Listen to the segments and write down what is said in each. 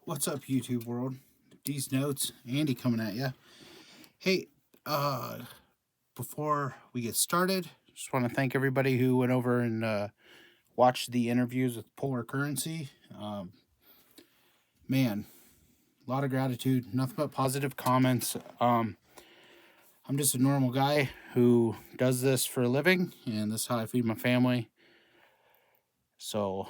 What's up, YouTube world? These notes, Andy coming at you. Hey, before we get started, just want to thank everybody who went over and watched the interviews with Polar Currency. Man, a lot of gratitude, nothing but positive comments. I'm just a normal guy who does this for a living, and this is how I feed my family. So,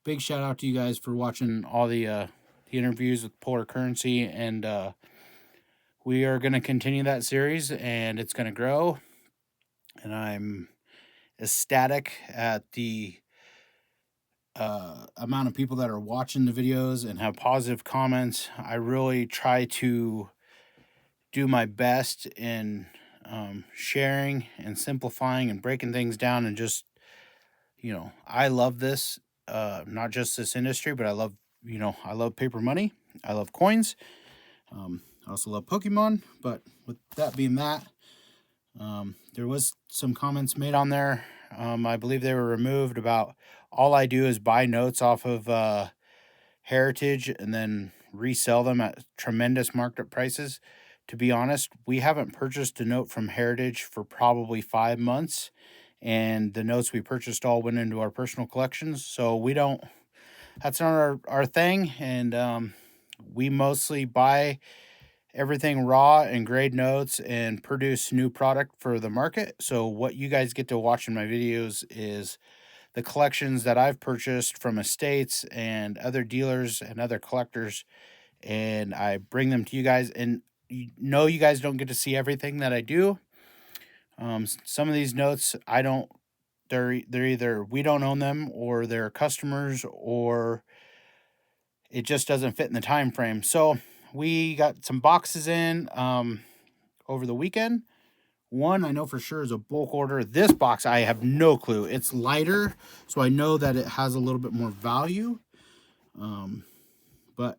big shout out to you guys for watching all the interviews with Polar Currency, and we are going to continue that series, and it's going to grow. And I'm ecstatic at the amount of people that are watching the videos and have positive comments. I really try to do my best in sharing and simplifying and breaking things down, and just, I love this, not just this industry, but I love paper money. I love coins. I also love Pokemon. But with that being that, there was some comments made on there. I believe they were removed about all I do is buy notes off of Heritage and then resell them at tremendous market prices. To be honest, we haven't purchased a note from Heritage for probably 5 months, and the notes we purchased all went into our personal collections. So we don't. That's not our thing, and we mostly buy everything raw and grade notes and produce new product for the market. So what you guys get to watch in my videos is the collections that I've purchased from estates and other dealers and other collectors, and I bring them to you guys. And you guys don't get to see everything that I do. Some of these notes I don't. They're either we don't own them, or they're customers, or it just doesn't fit in the time frame. So we got some boxes in over the weekend. One I know for sure is a bulk order. This box I have no clue. It's lighter, so I know that it has a little bit more value. But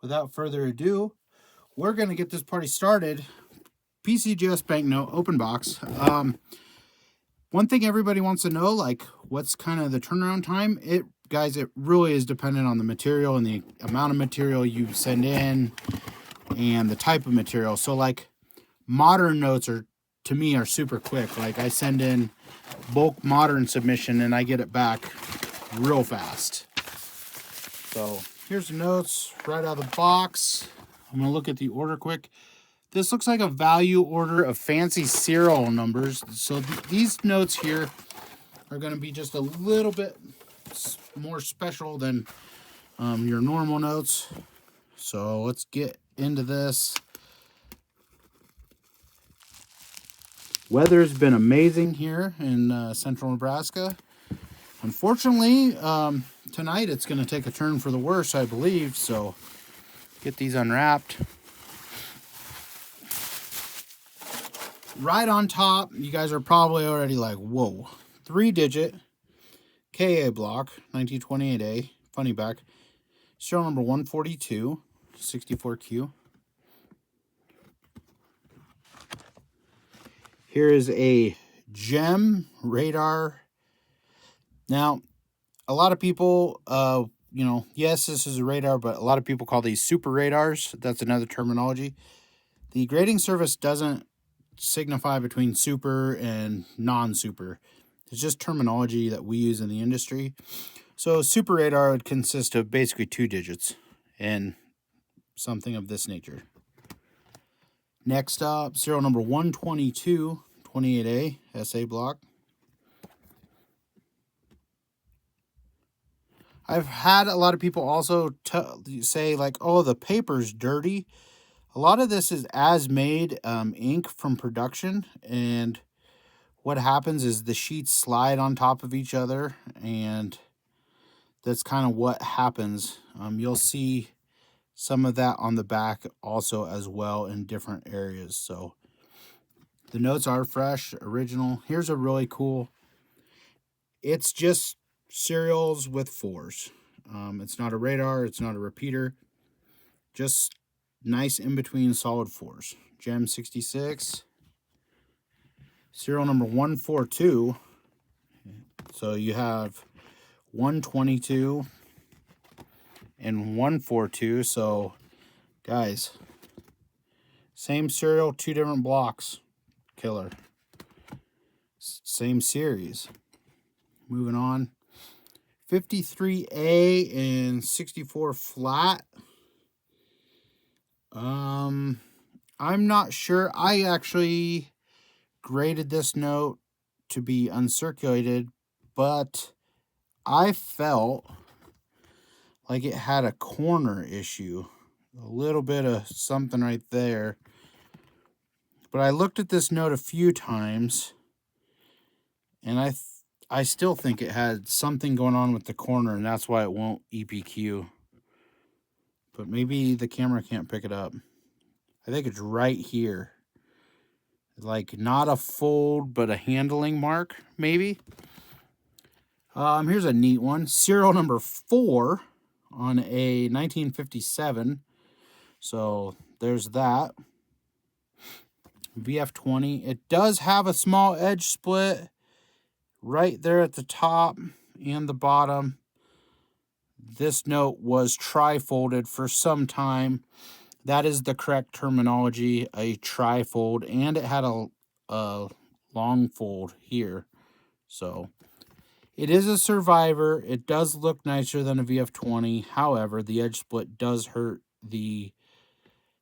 without further ado, we're gonna get this party started. PCGS Banknote open box. One thing everybody wants to know, like, what's kind of the turnaround time? It really is dependent on the material and the amount of material you send in and the type of material. So, like, modern notes to me are super quick. Like, I send in bulk modern submission and I get it back real fast. So here's the notes right out of the box. I'm gonna look at the order quick. This looks like a value order of fancy serial numbers. So these notes here are going to be just a little bit more special than your normal notes. So let's get into this. Weather's been amazing here in central Nebraska. Unfortunately, tonight it's going to take a turn for the worse, I believe. So get these unwrapped. Right on top, you guys are probably already like, whoa. 3-digit KA block, 1928A, funny back. Serial number 142, 64Q. Here is a gem radar. Now, a lot of people, yes, this is a radar, but a lot of people call these super radars. That's another terminology. The grading service doesn't signify between super and non-super. It's just terminology that we use in the industry. So super radar would consist of basically 2 digits and something of this nature. Next up, serial number 122, 28A, SA block. I've had a lot of people also say, like, oh, the paper's dirty. A lot of this is as made ink from production, and what happens is the sheets slide on top of each other, and that's kind of what happens. You'll see some of that on the back also as well in different areas. So the notes are fresh, original. Here's a really cool, it's just serials with 4s. It's not a radar, it's not a repeater, just nice in between solid 4s. Gem 66, serial number 142. So you have 122, and 142. So, guys, same serial, 2 different blocks. Killer. Same series. Moving on. 53A and 64 flat. I'm not sure. I actually graded this note to be uncirculated, but I felt like it had a corner issue. A little bit of something right there. But I looked at this note a few times, and I still think it had something going on with the corner, and that's why it won't EPQ. But maybe the camera can't pick it up. I think it's right here. Like, not a fold, but a handling mark, maybe. Here's a neat one. Serial number 4 on a 1957. So there's that. VF20. It does have a small edge split right there at the top and the bottom. This note was tri-folded for some time. That is the correct terminology, a tri-fold, and it had a long fold here. So it is a survivor. It does look nicer than a VF20. However, the edge split does hurt the,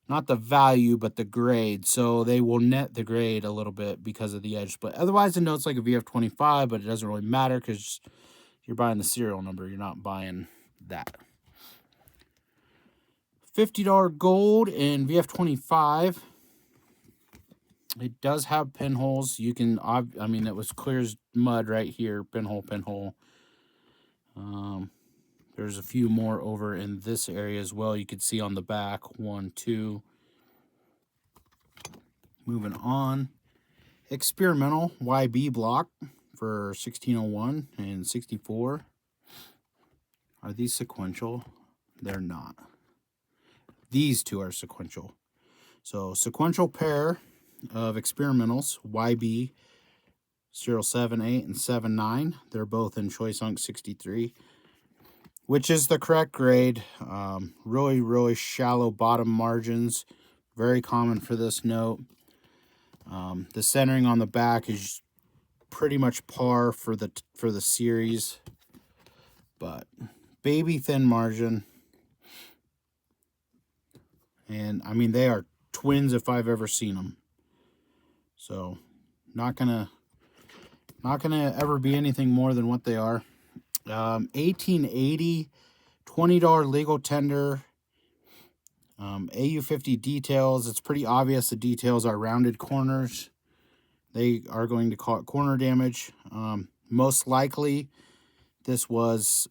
not the value, but the grade. So they will net the grade a little bit because of the edge split. Otherwise, the note's like a VF25, but it doesn't really matter because you're buying the serial number. You're not buying that. $50 gold in VF25. It does have pinholes. You can, I mean, it was clear as mud right here. Pinhole. There's a few more over in this area as well. You can see on the back. 1, 2. Moving on. Experimental YB block for 1601 and 64. Are these sequential? They're not. These two are sequential. So sequential pair of experimentals, YB 078 and 79. They're both in Choice Unk 63, which is the correct grade. Really shallow bottom margins. Very common for this note. The centering on the back is pretty much par for the series, but baby thin margin. And I mean, they are twins if I've ever seen them. So not gonna ever be anything more than what they are. 1880, $20 legal tender. AU50 details. It's pretty obvious the details are rounded corners. They are going to call it corner damage. Most likely this was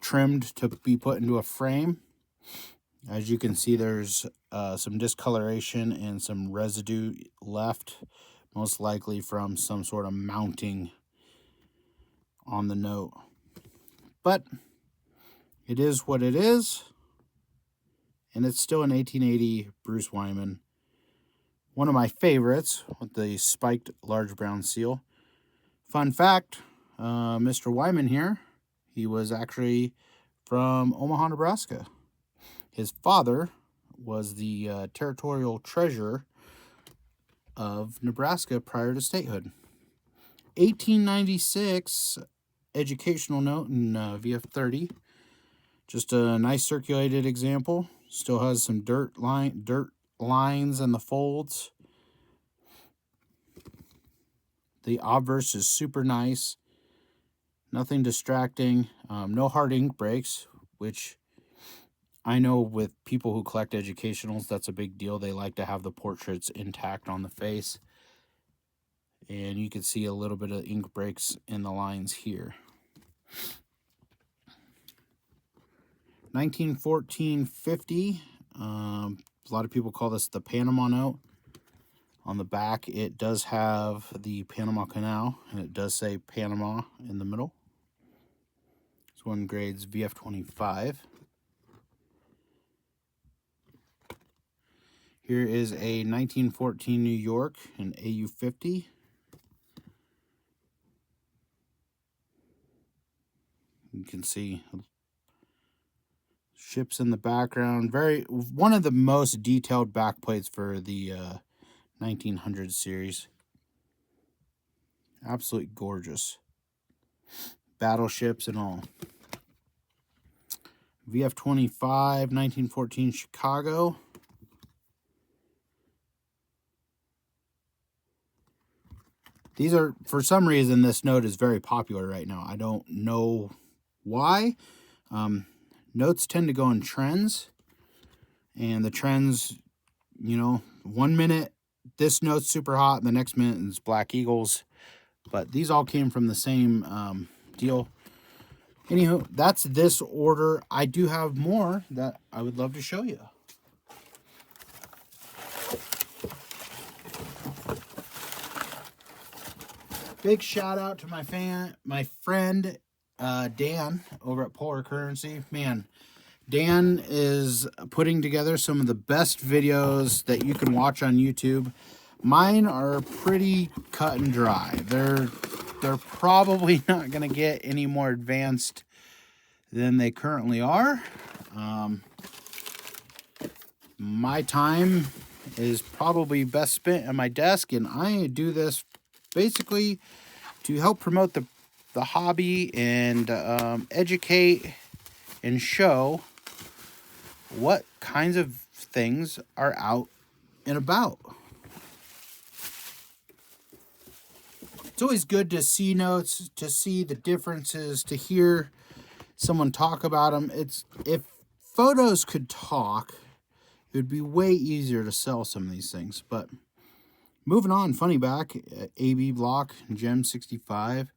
trimmed to be put into a frame. As you can see, there's some discoloration and some residue left, most likely from some sort of mounting on the note. But it is what it is, and it's still an 1880 Bruce Wyman. One of my favorites with the spiked large brown seal. Fun fact, Mr. Wyman here, he was actually from Omaha, Nebraska. His father was the territorial treasurer of Nebraska prior to statehood. 1896 educational note in VF30. Just a nice circulated example. Still has some dirt lines in the folds. The obverse is super nice. Nothing distracting. No hard ink breaks, which I know with people who collect educationals, that's a big deal. They like to have the portraits intact on the face. And you can see a little bit of ink breaks in the lines here. 1914-50. A lot of people call this the Panama note. On the back, it does have the Panama Canal, and it does say Panama in the middle. This one grades VF25. Here is a 1914 New York, an AU50. You can see ships in the background. One of the most detailed backplates for the 1900 series. Absolutely gorgeous. Battleships and all. VF-25, 1914 Chicago. These are, for some reason, this note is very popular right now. I don't know why. Notes tend to go in trends. And the trends, 1 minute, this note's super hot. The next minute is Black Eagles. But these all came from the same deal. Anywho, that's this order. I do have more that I would love to show you. Big shout out to my friend Dan over at Polar Currency. Man, Dan is putting together some of the best videos that you can watch on YouTube. Mine are pretty cut and dry. They're probably not going to get any more advanced than they currently are. My time is probably best spent at my desk, and I do this basically to help promote the hobby and educate and show what kinds of things are out and about. It's always good to see notes, to see the differences, to hear someone talk about them. If photos could talk, it would be way easier to sell some of these things. But moving on, funny back, AB block, gem 65,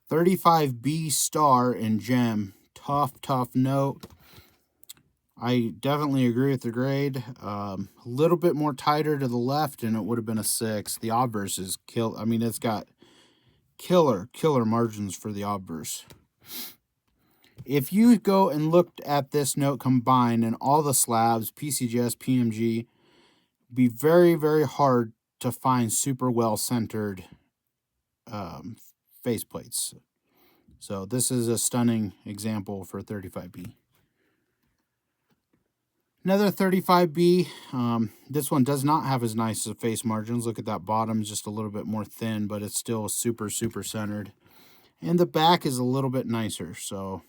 35B star in gem, tough note. I definitely agree with the grade. A little bit more tighter to the left, and it would have been a 6. The obverse is it's got killer margins for the obverse. If you go and looked at this note combined and all the slabs, PCGS, PMG, it'd be very, very hard to find super well centered faceplates. So this is a stunning example for 35B. Another 35B. This one does not have as nice as face margins. Look at that bottom, just a little bit more thin, but it's still super centered. And the back is a little bit nicer. So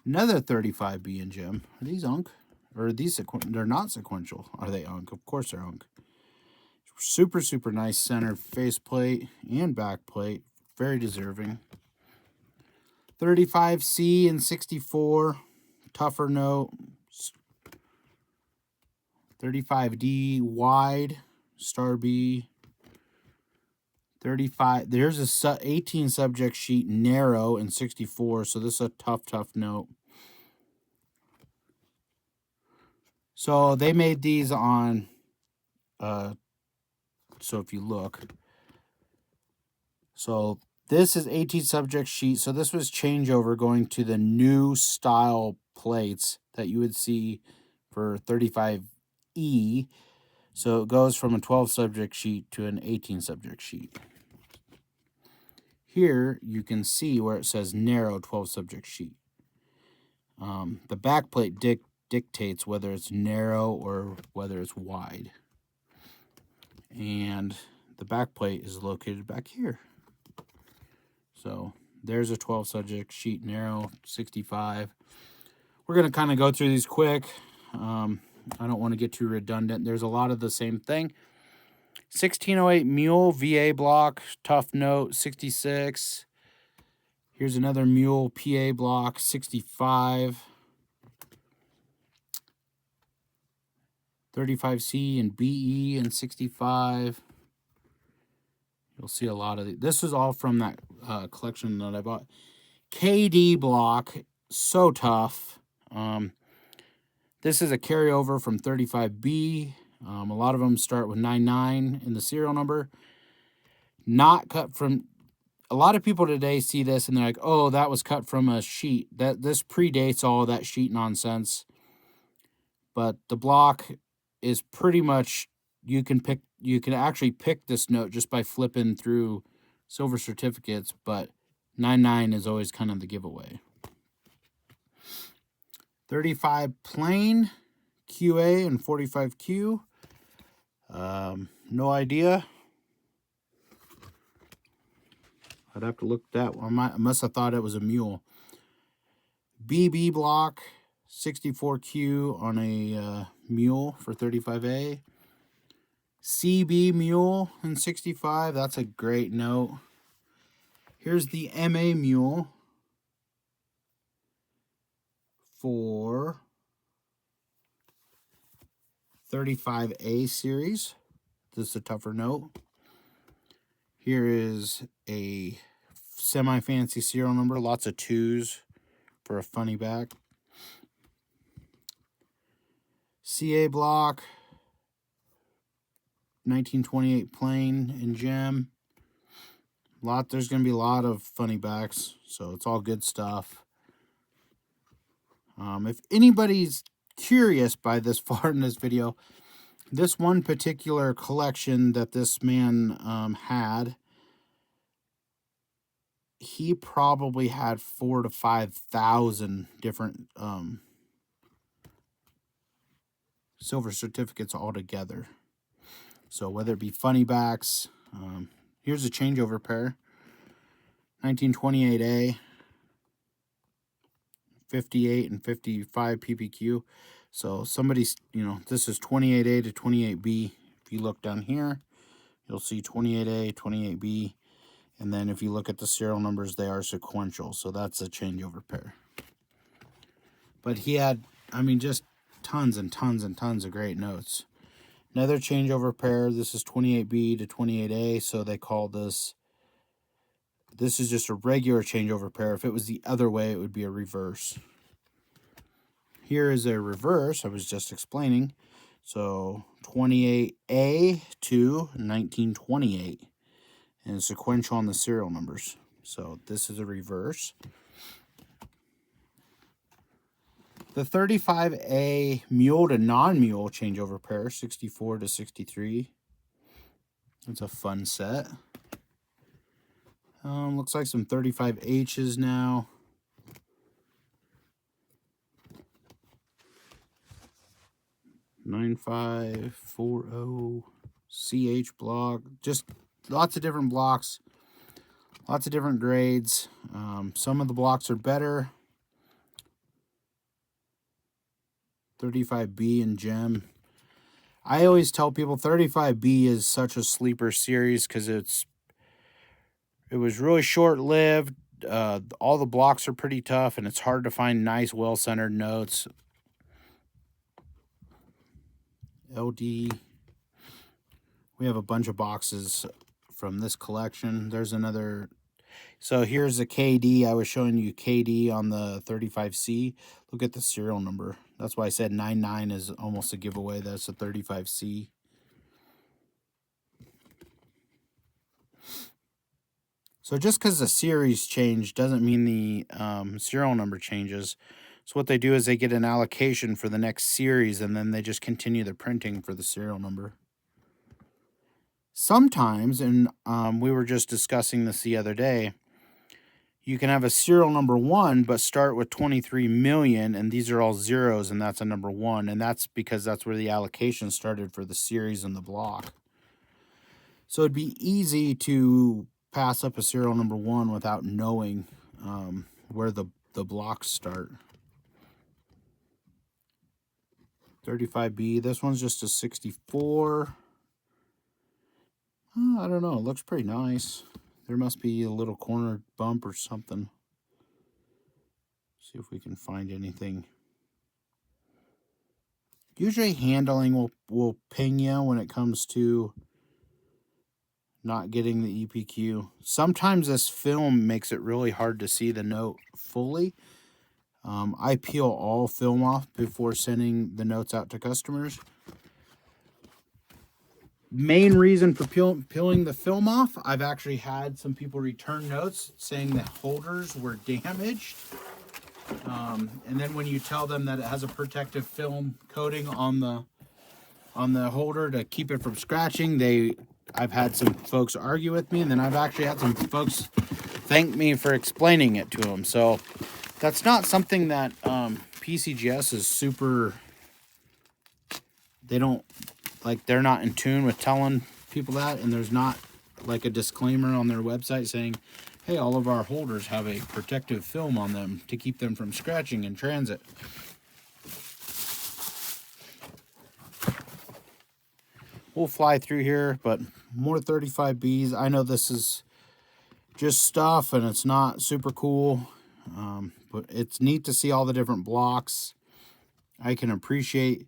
another 35B in gem. Are these unk? Or are these they're not sequential? Are they unk? Of course they're unk. Super nice center faceplate and back plate. Very deserving. 35C and 64. Tougher note. 35D wide. Star B. 35. There's a 18 subject sheet narrow in 64. So this is a tough note. So they made these on, so if you look, so this is 18 subject sheet. So this was changeover going to the new style plates that you would see for 35E. So it goes from a 12 subject sheet to an 18 subject sheet. Here you can see where it says narrow 12 subject sheet. The back plate dictates whether it's narrow or whether it's wide. And the back plate is located back here. So there's a 12 subject sheet narrow 65. We're going to kind of go through these quick. I don't want to get too redundant. There's a lot of the same thing. 1608 mule VA block, tough note 66. Here's another mule PA block 65. 35C and BE and 65. You'll see a lot of these. This is all from that collection that I bought. KD block, so tough. This is a carryover from 35B. A lot of them start with 99 in the serial number. Not cut from... A lot of people today see this and they're like, oh, that was cut from a sheet. This predates all that sheet nonsense. But the block is pretty much, you can actually pick this note just by flipping through silver certificates, but 99 is always kind of the giveaway. 35 plain QA and 45Q. No idea. I'd have to look that one. I must have thought it was a mule. BB block, 64Q on a mule for 35A. CB mule in 65. That's a great note. Here's the MA mule for 35A series. This is a tougher note. Here is a semi-fancy serial number. Lots of 2s for a funny back. CA block, 1928 plain in gem. There's going to be a lot of funny backs, so it's all good stuff. If anybody's curious by this far in this video, this one particular collection that this man had, he probably had 4,000 to 5,000 different silver certificates altogether. So whether it be funny backs, here's a changeover pair, 1928A, 58 and 55 PPQ. So somebody's, this is 28A to 28B. If you look down here, you'll see 28A, 28B. And then if you look at the serial numbers, they are sequential. So that's a changeover pair. But he had, just tons and tons and tons of great notes. Another changeover pair. This is 28B to 28A. So they call this is just a regular changeover pair. If it was the other way, it would be a reverse. Here is a reverse I was just explaining. So 28A to 1928. And sequential on the serial numbers. So this is a reverse. The 35A mule to non-mule changeover pair, 64 to 63. That's a fun set. Looks like some 35H's now. $9540 CH block. Just lots of different blocks. Lots of different grades. Some of the blocks are better. 35B and gem. I always tell people 35B is such a sleeper series because it was really short-lived. All the blocks are pretty tough, and it's hard to find nice, well-centered notes. LD. We have a bunch of boxes from this collection. There's another. So here's a KD. I was showing you KD on the 35C. Look at the serial number. That's why I said 99 is almost a giveaway. That's a 35C. So just because the series changed doesn't mean the serial number changes. So what they do is they get an allocation for the next series, and then they just continue the printing for the serial number. Sometimes, and we were just discussing this the other day, you can have a serial number 1, but start with 23 million, and these are all zeros, and that's a number 1, and that's because that's where the allocation started for the series and the block. So it'd be easy to pass up a serial number 1 without knowing where the blocks start. 35B, this one's just a 64. I don't know, it looks pretty nice. There must be a little corner bump or something. See if we can find anything. Usually handling will ping you when it comes to not getting the EPQ. Sometimes this film makes it really hard to see the note fully. I peel all film off before sending the notes out to customers. Main reason for peeling the film off, I've actually had some people return notes saying that holders were damaged. And then when you tell them that it has a protective film coating on the holder to keep it from scratching, I've had some folks argue with me, and then I've actually had some folks thanked me for explaining it to them. So that's not something that PCGS is super, they don't, like, they're not in tune with telling people that, and there's not like a disclaimer on their website saying, hey, all of our holders have a protective film on them to keep them from scratching in transit. We'll fly through here, but more 35Bs. I know this is just stuff and it's not super cool, but it's neat to see all the different blocks. I can appreciate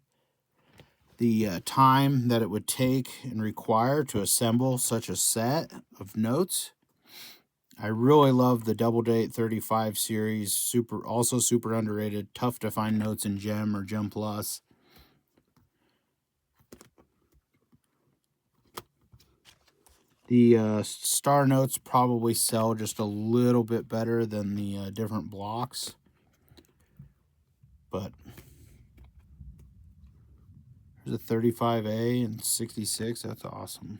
the time that it would take and require to assemble such a set of notes. I really love the Double Date 35 series, also super underrated, tough to find notes in Gem or Gem Plus. The star notes probably sell just a little bit better than the different blocks, but there's a 35A and 66. That's awesome.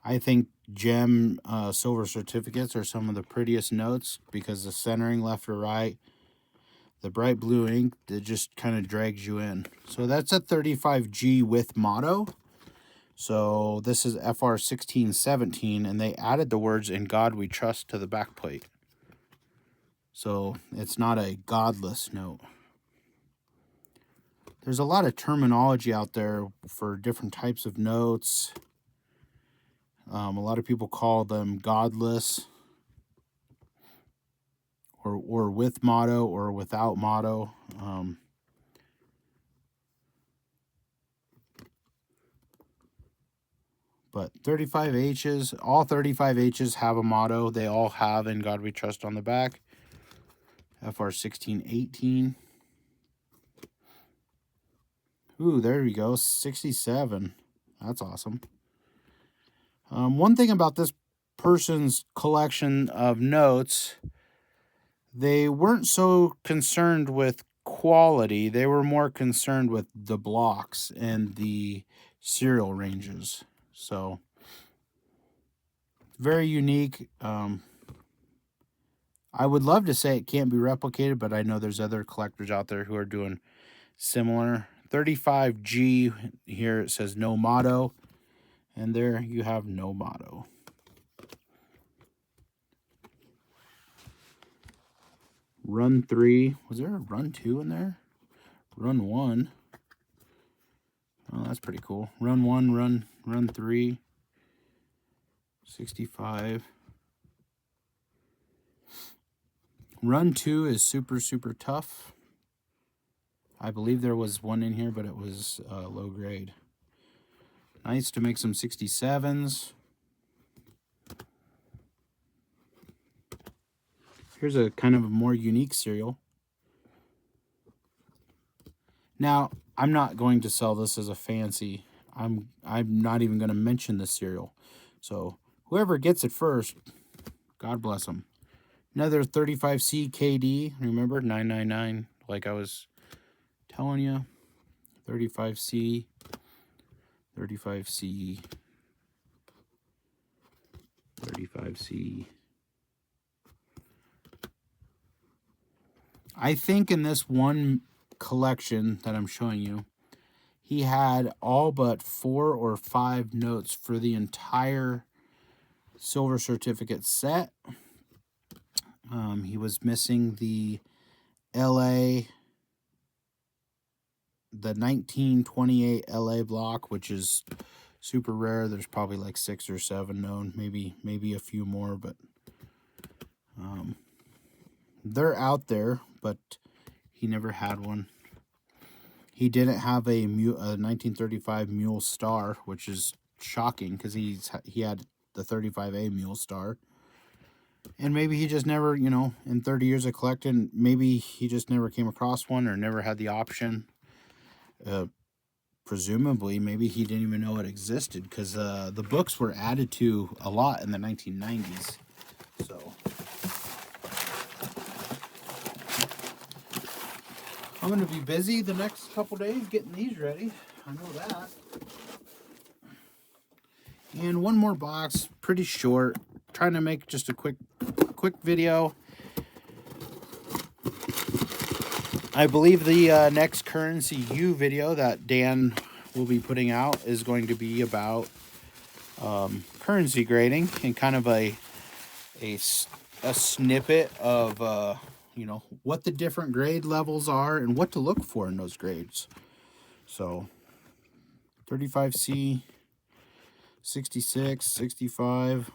I think Gem silver certificates are some of the prettiest notes because the centering left or right, the bright blue ink, that just kind of drags you in. So that's a 35G with motto. So this is FR 1617, and they added the words "In God We Trust" to the back plate. So it's not a godless note. There's a lot of terminology out there for different types of notes. A lot of people call them godless, or with motto, or without motto. But 35Hs, all 35Hs have a motto. They all have "In God We Trust" on the back. FR 1618. Ooh, there we go. 67. That's awesome. One thing about this person's collection of notes, they weren't so concerned with quality. They were more concerned with the blocks and the serial ranges. So, very unique. I would love to say it can't be replicated, but I know there's other collectors out there who are doing similar. 35G, here it says no motto, and there you have no motto. Run 3. Was there a run 2 in there? Run 1. Oh, that's pretty cool. Run 1, run 3. 65. Run 2 is super, super tough. I believe there was one in here, but it was low grade. Nice to make some 67s. Here's a kind of a more unique serial. Now, I'm not going to sell this as a fancy. I'm not even going to mention the serial. So whoever gets it first, God bless them. Another 35C KD. Remember, 999, like I was telling you. 35C. 35C. 35C. I think in this one collection that I'm showing you, he had all but 4 or 5 notes for the entire silver certificate set. He was missing the LA, the 1928 LA block, which is super rare. There's probably like 6 or 7 known, maybe a few more, but they're out there, but he never had one. He didn't have a 1935 Mule Star, which is shocking because he had the 35A Mule Star. And maybe he just never, in 30 years of collecting, maybe he just never came across one or never had the option. Presumably, maybe he didn't even know it existed because the books were added to a lot in the 1990s. So I'm going to be busy the next couple days getting these ready. I know that. And one more box, pretty short, trying to make just a quick video. I believe the next Currency U video that Dan will be putting out is going to be about currency grading and kind of a snippet of you know, what the different grade levels are and what to look for in those grades. So 35C, 66, 65.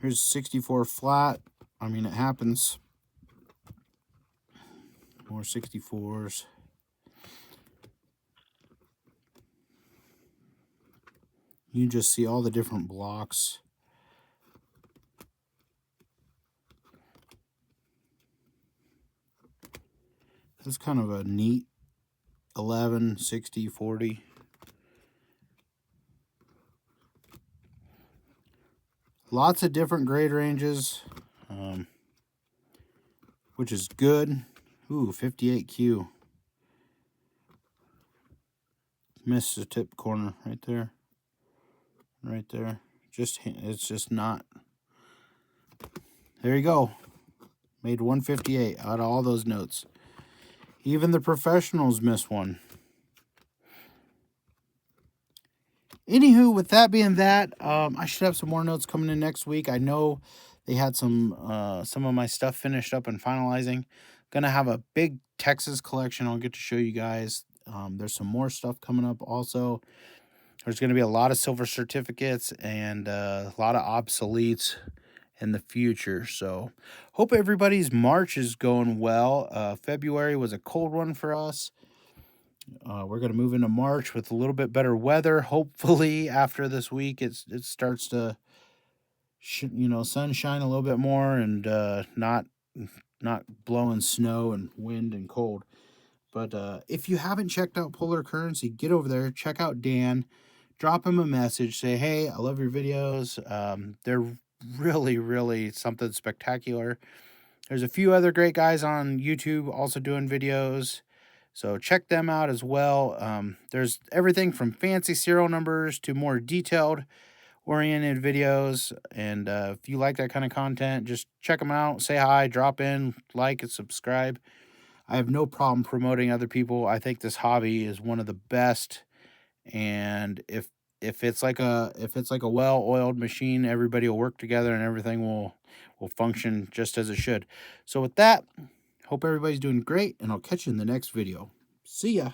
Here's 64 flat. I mean, it happens. More 64s. You just see all the different blocks. That's kind of a neat 11, 60, 40. Lots of different grade ranges, which is good. Ooh, 58Q. Missed the tip corner right there. Right there. It's just not. There you go. Made 158 out of all those notes. Even the professionals miss one. Anywho, with that being that, I should have some more notes coming in next week. I know they had some of my stuff finished up and finalizing. Gonna have a big Texas collection I'll get to show you guys. There's some more stuff coming up also. There's going to be a lot of silver certificates and a lot of obsoletes in the future. So hope everybody's March is going well. February was a cold one for us. We're going to move into March with a little bit better weather. Hopefully after this week, it starts to, you know, sunshine a little bit more and not blowing snow and wind and cold. But if you haven't checked out Polar Currency, get over there. Check out Dan. Drop him a message. Say, hey, I love your videos. They're really, really something spectacular. There's a few other great guys on YouTube also doing videos. So check them out as well. There's everything from fancy serial numbers to more detailed oriented videos. And if you like that kind of content, just check them out. Say hi, drop in, like, and subscribe. I have no problem promoting other people. I think this hobby is one of the best. And if it's like a well-oiled machine, everybody will work together and everything will function just as it should. So with that, hope everybody's doing great, and I'll catch you in the next video. See ya.